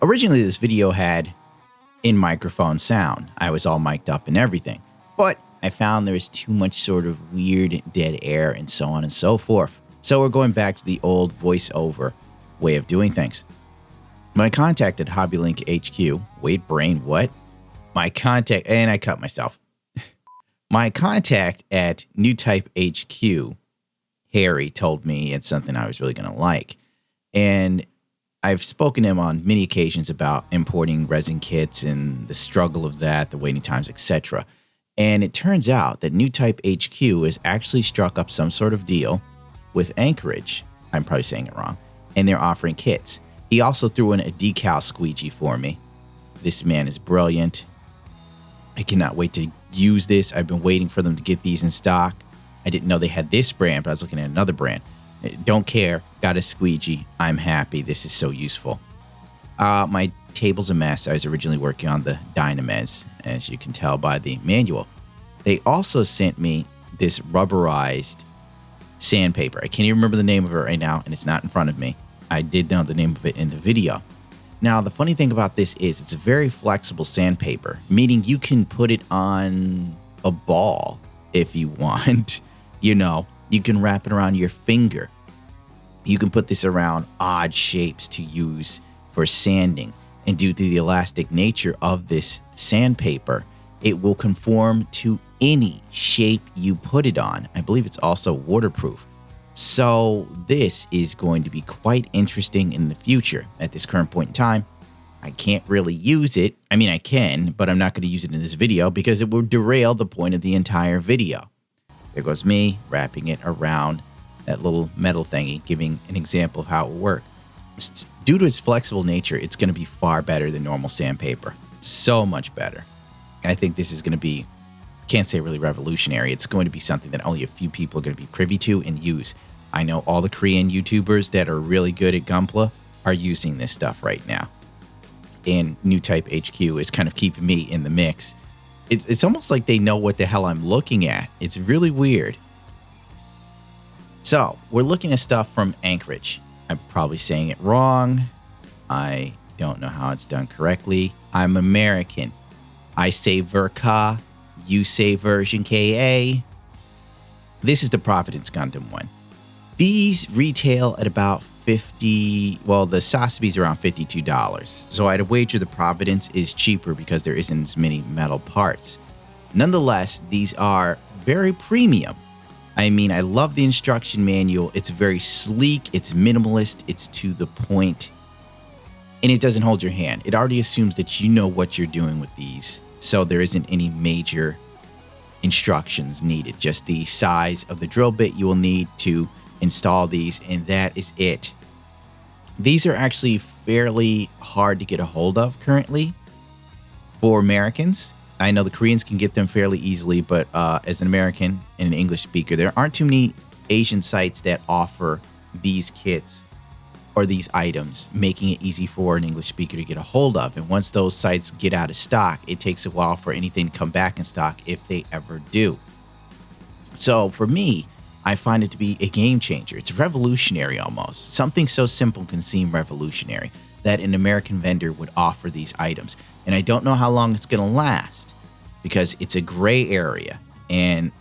Originally, this video had in-microphone sound. I was all mic'd up and everything. But I found there was too much sort of weird dead air and so on and so forth. So we're going back to the old voiceover way of doing things. My contact at Hobby Link HQ, wait, brain, what? My contact, and I cut myself. My contact at NewtypeHQ, Harry, told me it's something I was really going to like. And I've spoken to him on many occasions about importing resin kits and the struggle of that, the waiting times, etc. And it turns out that NewtypeHQ has actually struck up some sort of deal with Anchorage. I'm probably saying it wrong. And they're offering kits. He also threw in a decal squeegee for me. This man is brilliant. I cannot wait to use this. I've been waiting for them to get these in stock. I didn't know they had this brand, but I was looking at another brand. Don't care. Got a squeegee. I'm happy. This is so useful. My table's a mess. I was originally working on the Dynamez, as you can tell by the manual. They also sent me this rubberized sandpaper. I can't even remember the name of it right now, and it's not in front of me. I did know the name of it in the video. Now, the funny thing about this is it's a very flexible sandpaper, meaning you can put it on a ball if you want. You know, you can wrap it around your finger. You can put this around odd shapes to use for sanding. And due to the elastic nature of this sandpaper, it will conform to any shape you put it on. I believe it's also waterproof. So this is going to be quite interesting in the future. At this current point in time, I can't really use it. I mean, I can, but I'm not going to use it in this video because it will derail the point of the entire video. There goes me wrapping it around that little metal thingy, giving an example of how it will work. Due to its flexible nature, it's going to be far better than normal sandpaper. So much better. I think this is going to be, can't say really revolutionary. It's going to be something that only a few people are going to be privy to and use. I know all the Korean YouTubers that are really good at Gunpla are using this stuff right now. And NewtypeHQ is kind of keeping me in the mix. It's almost like they know what the hell I'm looking at. It's really weird. So, we're looking at stuff from Anchorage. I'm probably saying it wrong. I don't know how it's done correctly. I'm American. I say Verka. You say version KA. This is the Providence Gundam one. These retail at about $50, well, the Sazabi's around $52. So I'd wager the Providence is cheaper because there isn't as many metal parts. Nonetheless, these are very premium. I mean, I love the instruction manual. It's very sleek, it's minimalist, it's to the point, and it doesn't hold your hand. It already assumes that you know what you're doing with these, so there isn't any major instructions needed. Just the size of the drill bit you will need to install these, and that is it. These are actually fairly hard to get a hold of currently for Americans. I know the Koreans can get them fairly easily, but as an American and an English speaker, there aren't too many Asian sites that offer these kits or these items, making it easy for an English speaker to get a hold of. And once those sites get out of stock, it takes a while for anything to come back in stock if they ever do. So for me, I find it to be a game changer. It's revolutionary almost. Something so simple can seem revolutionary that an American vendor would offer these items. And I don't know how long it's going to last because it's a gray area and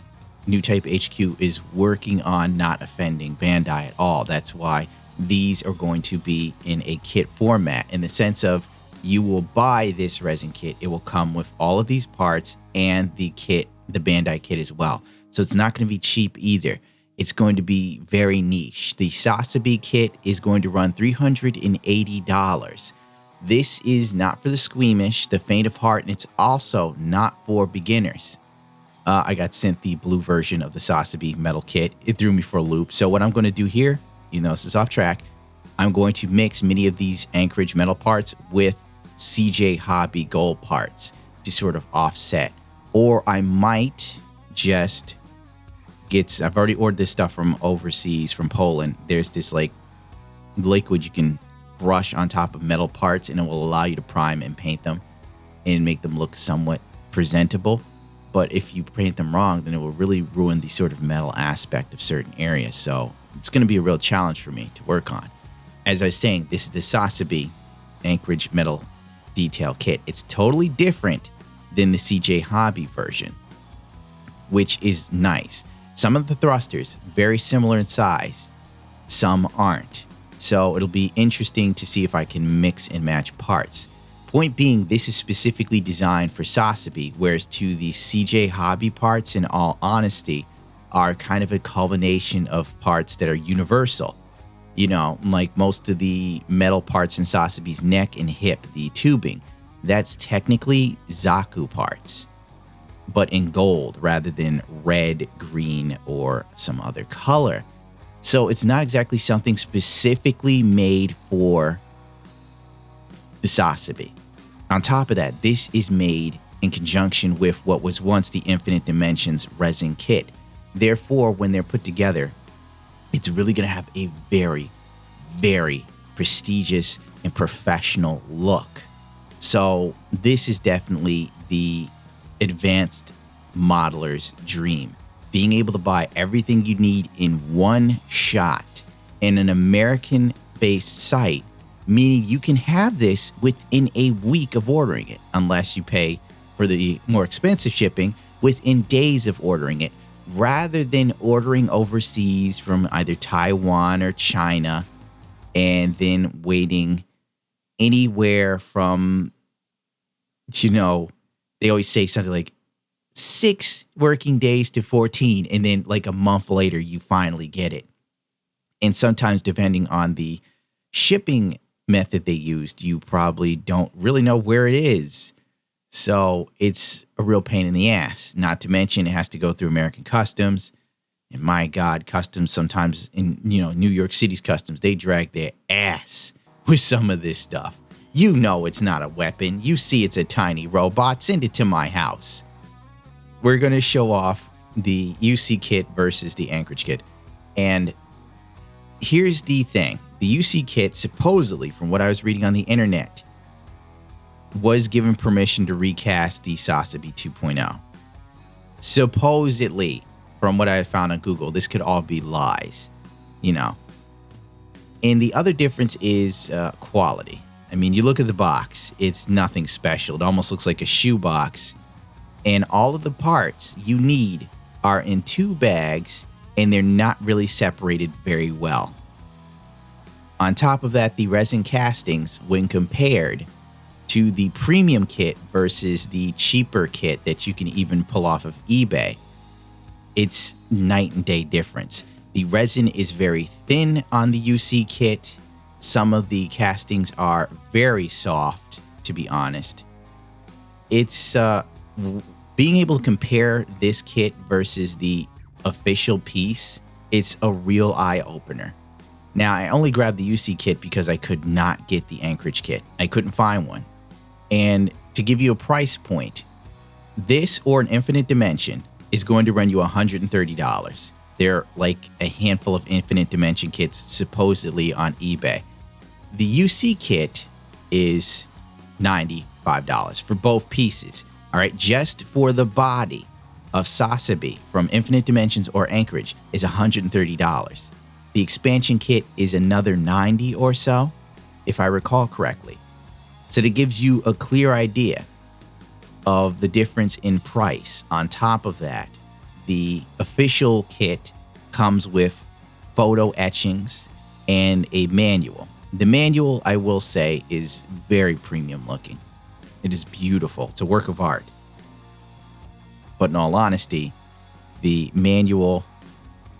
NewtypeHQ is working on not offending Bandai at all. That's why these are going to be in a kit format in the sense of you will buy this resin kit. It will come with all of these parts and the kit, the Bandai kit as well. So it's not going to be cheap either. It's going to be very niche. The Sazabi kit is going to run $380. This is not for the squeamish, the faint of heart, and it's also not for beginners. I got sent the blue version of the Sazabi metal kit. It threw me for a loop. So what I'm going to do here, you know, this is off track. I'm going to mix many of these Anchorage metal parts with CJ Hobby gold parts to sort of offset. Or I might just I've already ordered this stuff from overseas, from Poland. There's this like liquid you can brush on top of metal parts and it will allow you to prime and paint them and make them look somewhat presentable. But if you paint them wrong, then it will really ruin the sort of metal aspect of certain areas. So it's going to be a real challenge for me to work on. As I was saying, this is the Sazabi Anchorage metal detail kit. It's totally different than the CJ Hobby version, which is nice. Some of the thrusters, very similar in size. Some aren't. So it'll be interesting to see if I can mix and match parts. Point being, this is specifically designed for Sazabi, whereas to the CJ Hobby parts, in all honesty, are kind of a culmination of parts that are universal. You know, like most of the metal parts in Sazabi's neck and hip, the tubing, that's technically Zaku parts, but in gold rather than red, green, or some other color. So it's not exactly something specifically made for the Sazabi. On top of that, this is made in conjunction with what was once the Infinite Dimensions resin kit. Therefore, when they're put together, it's really going to have a very, very prestigious and professional look. So this is definitely the advanced modeler's dream. Being able to buy everything you need in one shot in an American-based site, meaning you can have this within a week of ordering it, unless you pay for the more expensive shipping, within days of ordering it, rather than ordering overseas from either Taiwan or China and then waiting anywhere from, you know, they always say something like 6 working days to 14, and then like a month later, you finally get it. And sometimes, depending on the shipping method they used, you probably don't really know where it is. So it's a real pain in the ass. Not to mention, it has to go through American customs. And my God, customs sometimes in, you know, New York City's customs, they drag their ass with some of this stuff. You know it's not a weapon. You see it's a tiny robot. Send it to my house. We're going to show off the UC kit versus the Anchorage kit. And here's the thing. The UC kit, supposedly, from what I was reading on the internet, was given permission to recast the Sazabi 2.0. Supposedly, from what I found on Google, this could all be lies, you know. And the other difference is quality. I mean, you look at the box, it's nothing special. It almost looks like a shoebox. And all of the parts you need are in 2 bags, and they're not really separated very well. On top of that, the resin castings, when compared to the premium kit versus the cheaper kit that you can even pull off of eBay, it's night and day difference. The resin is very thin on the UC kit. Some of the castings are very soft, to be honest. It's being able to compare this kit versus the official piece, it's a real eye-opener. Now, I only grabbed the UC kit because I could not get the Anchorage kit. I couldn't find one. And to give you a price point, this or an Infinite Dimension is going to run you $130. There are like a handful of Infinite Dimension kits supposedly on eBay. The UC kit is $95 for both pieces. All right, just for the body of Sazabi from Infinite Dimensions or Anchorage is $130. The expansion kit is another $90 or so, if I recall correctly. So that gives you a clear idea of the difference in price. On top of that, the official kit comes with photo etchings and a manual. The manual, I will say, is very premium looking. It is beautiful. It's a work of art. But in all honesty, the manual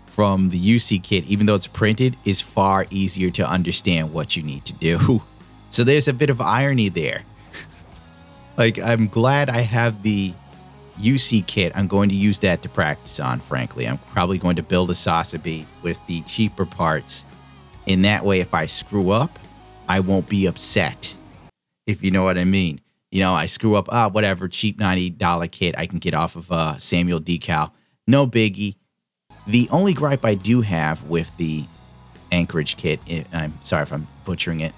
from the UC kit, even though it's printed, is far easier to understand what you need to do. So there's a bit of irony there. Like, I'm glad I have the UC kit. I'm going to use that to practice on, frankly. I'm probably going to build a Sazabi with the cheaper parts. In that way, if I screw up, I won't be upset, if you know what I mean. You know, I screw up, whatever, cheap $90 kit I can get off of Samuel Decal. No biggie. The only gripe I do have with the Anchorage kit, I'm sorry if I'm butchering it,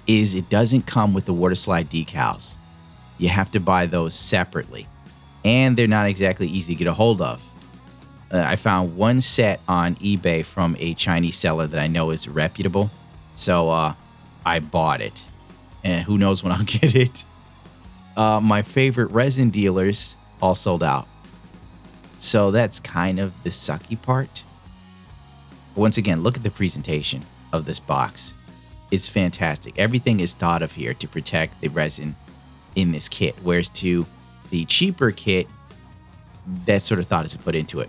is it doesn't come with the water slide decals. You have to buy those separately. And they're not exactly easy to get a hold of. I found one set on eBay from a Chinese seller that I know is reputable. So I bought it. and who knows when I'll get it. My favorite resin dealers all sold out. So that's kind of the sucky part. Once again, look at the presentation of this box. It's fantastic. Everything is thought of here to protect the resin in this kit, whereas to the cheaper kit, that sort of thought is put into it.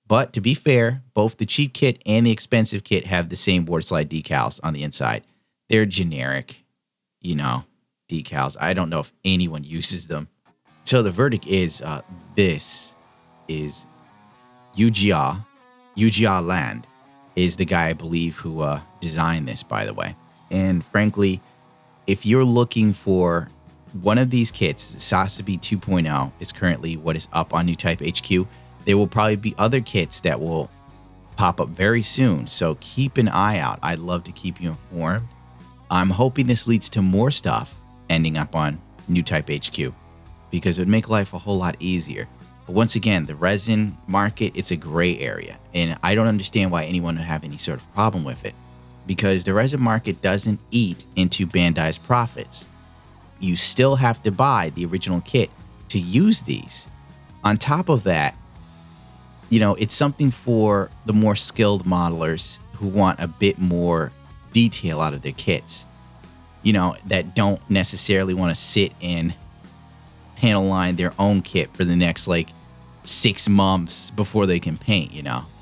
But to be fair, both the cheap kit and the expensive kit have the same board slide decals on the inside. They're generic, decals. I don't know if anyone uses them. So the verdict is this is YJL Land is the guy I believe who designed this, by the way. And frankly, if you're looking for one of these kits, Sazabi 2.0 is currently what is up on NewtypeHQ. There will probably be other kits that will pop up very soon, so keep an eye out. I'd love to keep you informed. I'm hoping this leads to more stuff ending up on NewtypeHQ because it would make life a whole lot easier. But once again, the resin market, it's a gray area, and I don't understand why anyone would have any sort of problem with it because the resin market doesn't eat into Bandai's profits. You still have to buy the original kit to use these. On top of that, it's something for the more skilled modelers who want a bit more detail out of their kits, that don't necessarily want to sit and panel line their own kit for the next 6 months before they can paint.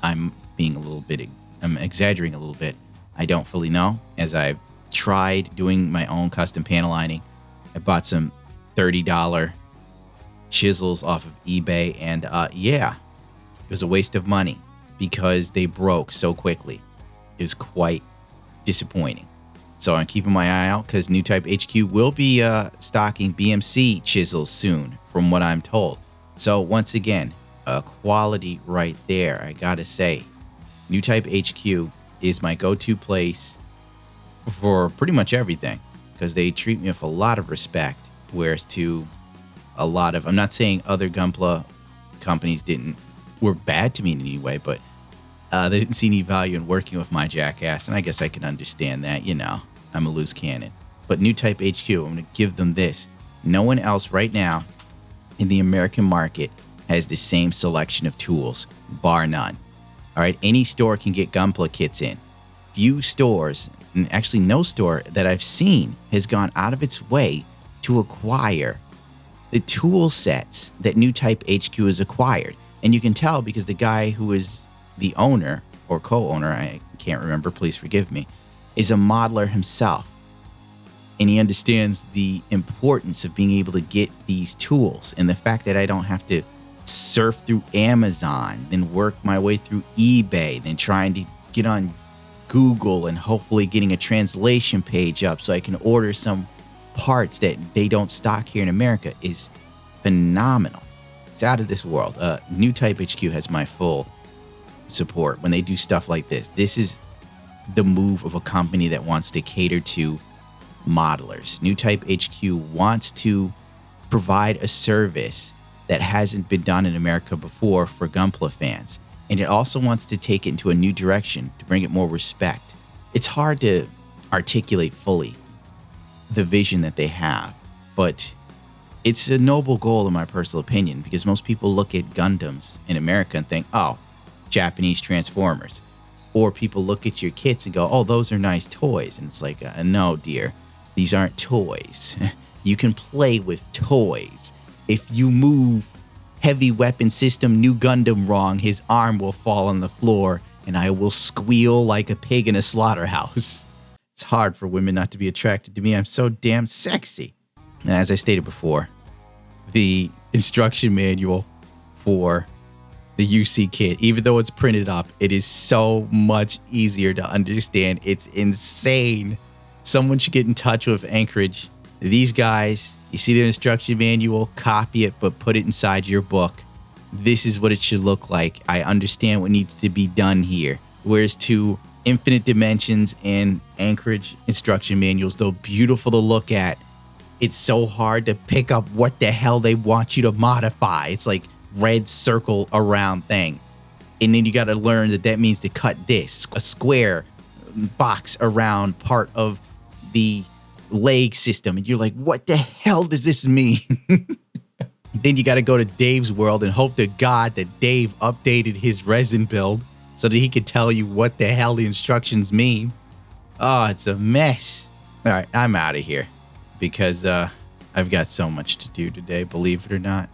I'm exaggerating a little bit. I don't fully know, as I've tried doing my own custom panel lining. I bought some $30 chisels off of eBay, and it was a waste of money because they broke so quickly. It was quite disappointing. So I'm keeping my eye out because NewtypeHQ will be stocking BMC chisels soon, from what I'm told. So once again, quality right there. I gotta say, NewtypeHQ is my go-to place for pretty much everything because they treat me with a lot of respect. Whereas to a lot of, I'm not saying other Gunpla companies were bad to me in any way, but they didn't see any value in working with my jackass, and I guess I can understand that. I'm a loose cannon. But NewtypeHQ, I'm going to give them this. No one else right now in the American market has the same selection of tools, bar none. All right, any store can get Gunpla kits in. Few stores, and actually no store that I've seen, has gone out of its way to acquire the tool sets that NewtypeHQ has acquired. And you can tell because the guy who is the owner or co-owner, I can't remember, please forgive me, is a modeler himself. And he understands the importance of being able to get these tools and the fact that I don't have to surf through Amazon, then work my way through eBay, then trying to get on Google and hopefully getting a translation page up so I can order some parts that they don't stock here in America is phenomenal. It's out of this world. NewtypeHQ has my full support when they do stuff like this. This is the move of a company that wants to cater to modelers. NewtypeHQ wants to provide a service that hasn't been done in America before for Gunpla fans. And it also wants to take it into a new direction to bring it more respect. It's hard to articulate fully the vision that they have, but it's a noble goal in my personal opinion because most people look at Gundams in America and think, oh, Japanese Transformers. Or people look at your kits and go, oh, those are nice toys. And it's like, no, dear, these aren't toys. You can play with toys. If you move heavy weapon system New Gundam wrong, his arm will fall on the floor and I will squeal like a pig in a slaughterhouse. It's hard for women not to be attracted to me. I'm so damn sexy. And as I stated before, the instruction manual for the UC kit, even though it's printed up, it is so much easier to understand. It's insane. Someone should get in touch with Anchorage. These guys, you see their instruction manual, copy it, but put it inside your book. This is what it should look like. I understand what needs to be done here. Whereas to Infinite Dimensions and Anchorage instruction manuals, though beautiful to look at, it's so hard to pick up what the hell they want you to modify. It's like red circle around thing. And then you got to learn that means to cut this, a square box around part of the leg system. And you're like, what the hell does this mean? Then you got to go to Dave's world and hope to God that Dave updated his resin build so that he could tell you what the hell the instructions mean. Oh, it's a mess. All right, I'm out of here because I've got so much to do today, believe it or not.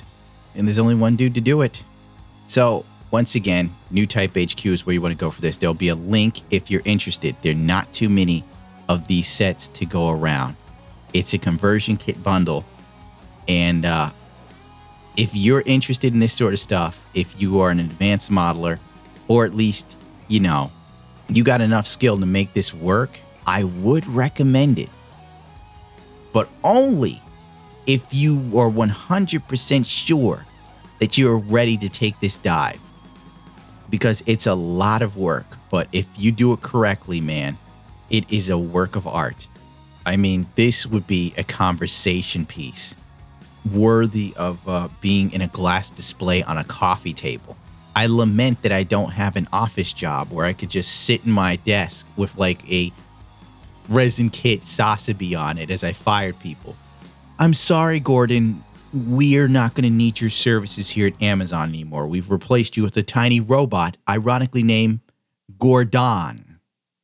And there's only one dude to do it. So once again, NewtypeHQ is where you want to go for this. There'll be a link if you're interested. There are not too many of these sets to go around. It's a conversion kit bundle. And if you're interested in this sort of stuff, if you are an advanced modeler, or at least, you know, you got enough skill to make this work, I would recommend it. But only if you are 100% sure that you're ready to take this dive. Because it's a lot of work, but if you do it correctly, man, it is a work of art. I mean, this would be a conversation piece worthy of being in a glass display on a coffee table. I lament that I don't have an office job where I could just sit in my desk with like a resin kit Sazabi on it as I fired people. I'm sorry, Gordon. We're not going to need your services here at Amazon anymore. We've replaced you with a tiny robot, ironically named Gordon.